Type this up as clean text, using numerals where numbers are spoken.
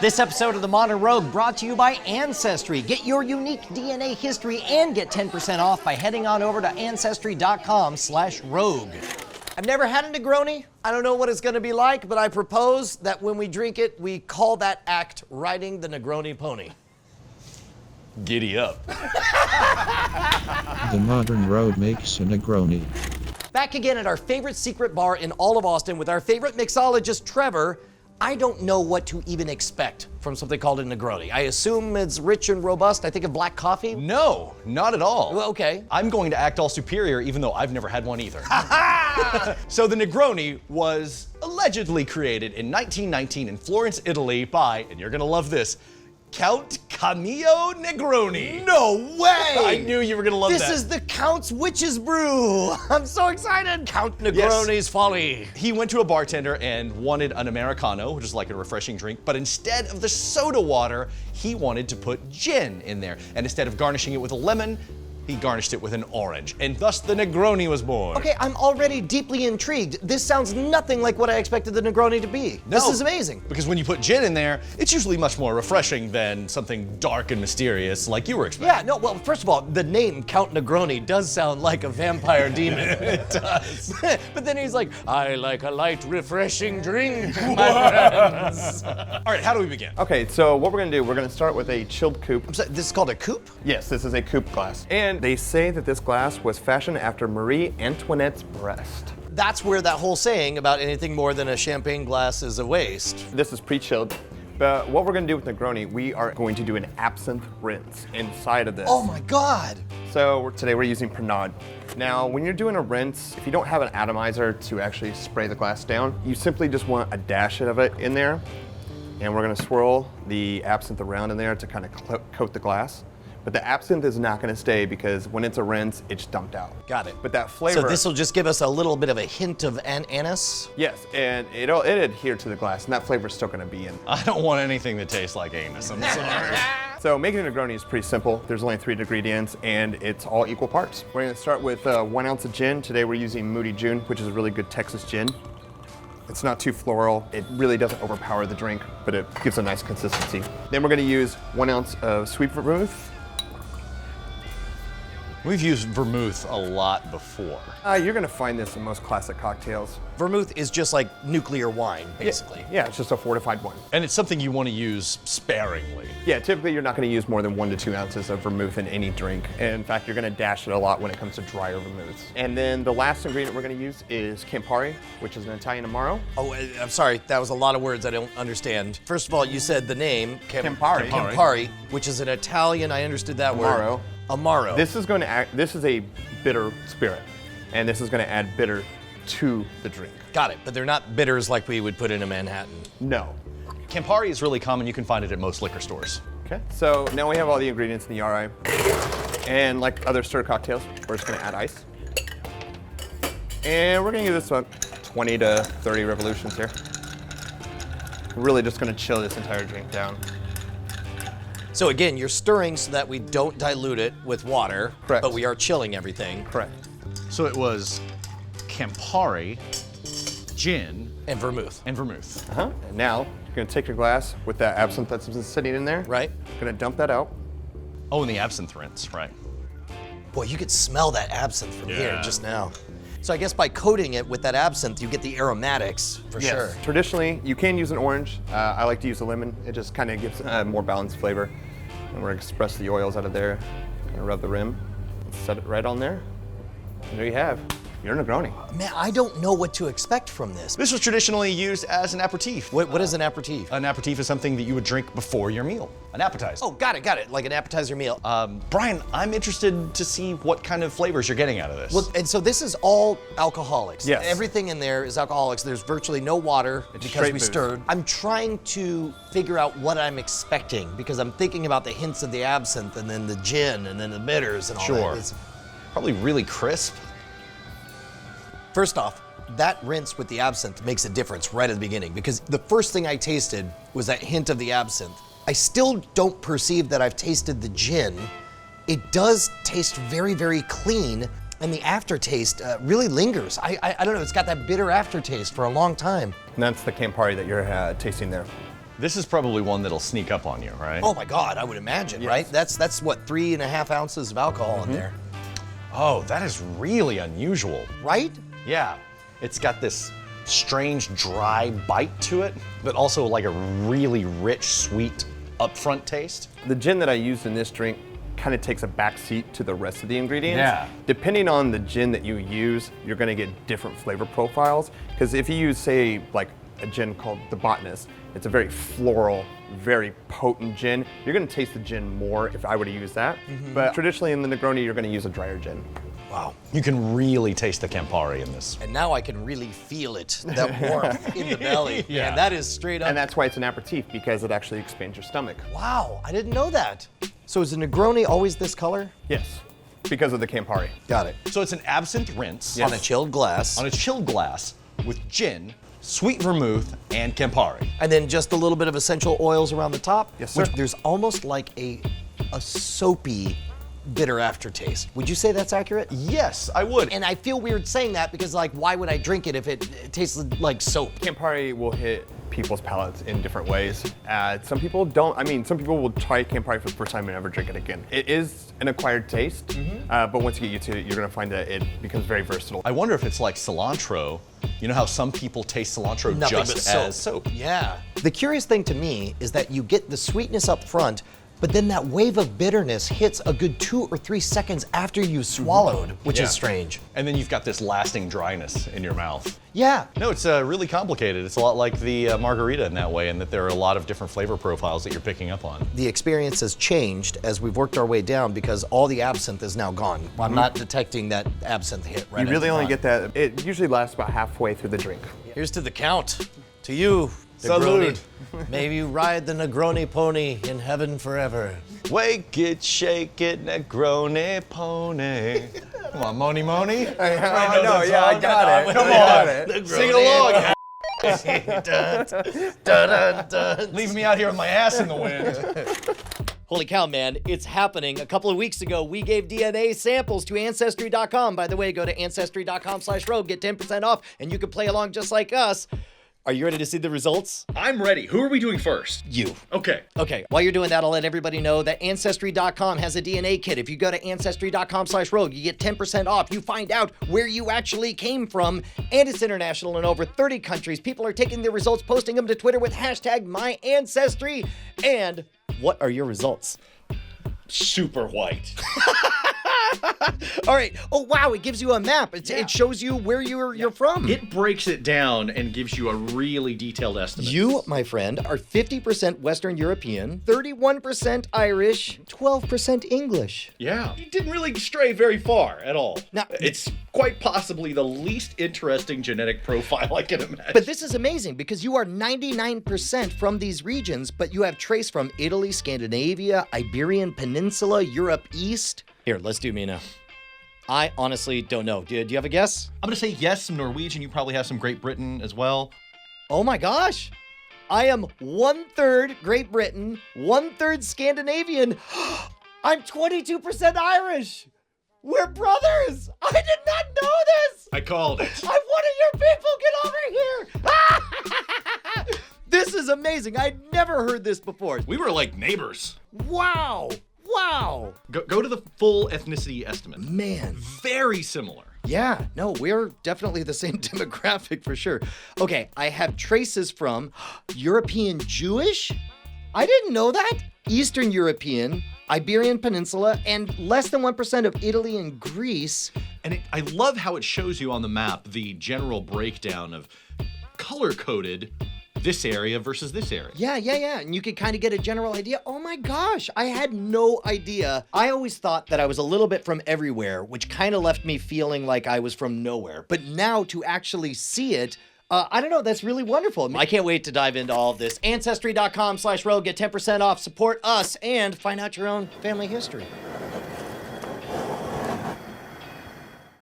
This episode of The Modern Rogue brought to you by Ancestry. Get your unique DNA history and get 10% off by heading on over to ancestry.com/rogue. I've never had a Negroni. I don't know what it's gonna be like, but I propose that when we drink it, we call that act riding the Negroni pony. Giddy up. The Modern Rogue makes a Negroni. Back again at our favorite secret bar in all of Austin with our favorite mixologist, Trever. I don't know what to even expect from something called a Negroni. I assume it's rich and robust. I think of black coffee. No, not at all. Well, okay. I'm going to act all superior even though I've never had one either. So the Negroni was allegedly created in 1919 in Florence, Italy by, and you're gonna love this, Count Negroni. No way! I knew you were gonna love that. This is the Count's Witch's Brew. I'm so excited. Count Negroni's Folly. He went to a bartender and wanted an Americano, which is like a refreshing drink, but instead of the soda water, he wanted to put gin in there. And instead of garnishing it with a lemon, he garnished it with an orange, and thus the Negroni was born. Okay, I'm already deeply intrigued. This sounds nothing like what I expected the Negroni to be. No, this is amazing. Because when you put gin in there, it's usually much more refreshing than something dark and mysterious like you were expecting. Yeah, no, well, first of all, the name Count Negroni does sound like a vampire demon. It does. But then he's like, I like a light, refreshing drink, my friends. All right, how do we begin? Okay, so what we're gonna do, we're gonna start with a chilled coupe. So this is called a coupe? Yes, this is a coupe glass. And they say that this glass was fashioned after Marie Antoinette's breast. That's where that whole saying about anything more than a champagne glass is a waste. This is pre-chilled. But what we're gonna do with Negroni, we are going to do an absinthe rinse inside of this. Oh my God. So today we're using pernod. Now, when you're doing a rinse, if you don't have an atomizer to actually spray the glass down, you simply just want a dash of it in there. And we're gonna swirl the absinthe around in there to kind of coat the glass. But the absinthe is not gonna stay because when it's a rinse, it's dumped out. Got it. But that flavor. So this will just give us a little bit of a hint of anise? Yes, and it'll adhere to the glass, and that flavor's still gonna be in. I don't want anything that tastes like anus, I'm sorry. So making a Negroni is pretty simple. There's only 3 ingredients, and it's all equal parts. We're gonna start with 1 ounce of gin. Today we're using Moody June, which is a really good Texas gin. It's not too floral. It really doesn't overpower the drink, but it gives a nice consistency. Then we're gonna use 1 ounce of sweet vermouth. We've used vermouth a lot before. You're gonna find this in most classic cocktails. Vermouth is just like nuclear wine, basically. Yeah, it's just a fortified one. And it's something you want to use sparingly. Yeah, typically you're not gonna use more than 1 to 2 ounces of vermouth in any drink. And in fact, you're gonna dash it a lot when it comes to drier vermouths. And then the last ingredient we're gonna use is Campari, which is an Italian Amaro. Oh, I'm sorry, that was a lot of words I don't understand. First of all, you said the name, Campari. Campari, which is an Italian, I understood that word. Amaro. Amaro. This is this is a bitter spirit, and this is gonna add bitter to the drink. Got it, but they're not bitters like we would put in a Manhattan. No. Campari is really common. You can find it at most liquor stores. Okay, so now we have all the ingredients in the yarai. And like other stirred cocktails, we're just gonna add ice. And we're gonna give this about 20 to 30 revolutions here. Really just gonna chill this entire drink down. So again, you're stirring so that we don't dilute it with water, Correct. but we are chilling everything. Correct. So it was Campari, gin, And vermouth. and vermouth. And now you're gonna take your glass with that absinthe that's been sitting in there. Right. Gonna dump that out. Oh, and the absinthe rinse, right. Boy, you could smell that absinthe from here Yeah. just now. So I guess by coating it with that absinthe, you get the aromatics for sure. Traditionally, you can use an orange. I like to use a lemon. It just kind of gives more balanced flavor. And we're gonna express the oils out of there. Gonna rub the rim, set it right on there. And there you have your Negroni. Man, I don't know what to expect from this. This was traditionally used as an aperitif. What is an aperitif? An aperitif is something that you would drink before your meal, an appetizer. Oh, got it, like an appetizer meal. Brian, I'm interested to see what kind of flavors you're getting out of this. Well, and so this is all alcoholics. Yes. Everything in there is alcoholics. There's virtually no water because straight we booze. stirred. I'm trying to figure out what I'm expecting because I'm thinking about the hints of the absinthe and then the gin and then the bitters and all Sure. that. It's- Probably really crisp. First off, that rinse with the absinthe makes a difference right at the beginning because the first thing I tasted was that hint of the absinthe. I still don't perceive that I've tasted the gin. It does taste very, very clean, and the aftertaste really lingers. I don't know, it's got that bitter aftertaste for a long time. And that's the Campari that you're tasting there. This is probably one that'll sneak up on you, right? Oh my God, I would imagine, Yes. right? That's what, 3.5 ounces of alcohol in there, Oh, that is really unusual. right? Yeah, it's got this strange dry bite to it, but also like a really rich, sweet upfront taste. The gin that I used in this drink kind of takes a back seat to the rest of the ingredients. Yeah. Depending on the gin that you use, you're gonna get different flavor profiles. Because if you use, say, like a gin called the Botanist, it's a very floral, very potent gin. You're gonna taste the gin more if I were to use that. But traditionally in the Negroni, you're gonna use a drier gin. Wow. You can really taste the Campari in this. And now I can really feel it, that warmth in the belly. Yeah. And that is straight up. And that's why it's an aperitif, because it actually expands your stomach. Wow, I didn't know that. So is a Negroni always this color? Yes, because of the Campari. Got it. So it's an absinthe rinse On a chilled glass. on a chilled glass with gin, sweet vermouth, and Campari. And then just a little bit of essential oils around the top. Yes, sir. Which there's almost like a soapy bitter aftertaste. Would you say that's accurate? Yes, I would. And I feel weird saying that because, like, why would I drink it if it tasted like soap? Campari will hit people's palates in different ways. Some people don't. I mean, some people will try Campari for the first time and never drink it again. It is an acquired taste, but once you get used to it, you're gonna find that it becomes very versatile. I wonder if it's like cilantro. You know how some people taste cilantro Nothing just but soap. as soap? Yeah. The curious thing to me is that you get the sweetness up front, but then that wave of bitterness hits a good 2 or 3 seconds after you swallowed, which Yeah. is strange. And then you've got this lasting dryness in your mouth. Yeah. No, it's really complicated. It's a lot like the margarita in that way, in that there are a lot of different flavor profiles that you're picking up on. The experience has changed as we've worked our way down because all the absinthe is now gone. I'm not detecting that absinthe hit right You really at the only front. get that. It usually lasts about halfway through the drink. Here's to the Count. To you, Salud. Negroni. May you ride the Negroni pony in heaven forever. Wake it, shake it, Negroni pony. Come on, Moni Moni. I know, yeah, I got it. Come on, sing it along. Leave me out here with my ass in the wind. Holy cow, man, it's happening. A couple of weeks ago, we gave DNA samples to Ancestry.com. By the way, go to Ancestry.com/rogue, get 10% off, and you can play along just like us. Are you ready to see the results? I'm ready. Who are we doing first? You. Okay. Okay, while you're doing that, I'll let everybody know that Ancestry.com has a DNA kit. If you go to Ancestry.com/rogue, you get 10% off. You find out where you actually came from, and it's international in over 30 countries. People are taking their results, posting them to Twitter with hashtag #MyAncestry. And what are your results? Super white. All right. Oh, wow, it gives you a map. It shows you where you're from. It breaks it down and gives you a really detailed estimate. You, my friend, are 50% Western European, 31% Irish, 12% English. Yeah. You didn't really stray very far at all. Now- It's quite possibly the least interesting genetic profile I can imagine. But this is amazing because you are 99% from these regions, but you have trace from Italy, Scandinavia, Iberian Peninsula, Europe East. Here, let's do me now. I honestly don't know. Do you have a guess? I'm gonna say yes, some Norwegian. You probably have some Great Britain as well. Oh my gosh. I am 1/3 Great Britain, 1/3 Scandinavian. I'm 22% Irish. We're brothers. I did not know this. I called it. I'm one of your people. Get over here. This is amazing. I'd never heard this before. We were like neighbors. Wow. Wow. Go to the full ethnicity estimate. Man. Very similar. Yeah, no, we're definitely the same demographic for sure. Okay, I have traces from European Jewish. I didn't know that. Eastern European, Iberian Peninsula, and less than 1% of Italy and Greece. And I love how it shows you on the map the general breakdown of color-coded this area versus this area. Yeah. And you could kind of get a general idea. Oh my gosh, I had no idea. I always thought that I was a little bit from everywhere, which kind of left me feeling like I was from nowhere. But now to actually see it, I don't know, that's really wonderful. I can't wait to dive into all of this. Ancestry.com/rogue, get 10% off, support us, and find out your own family history.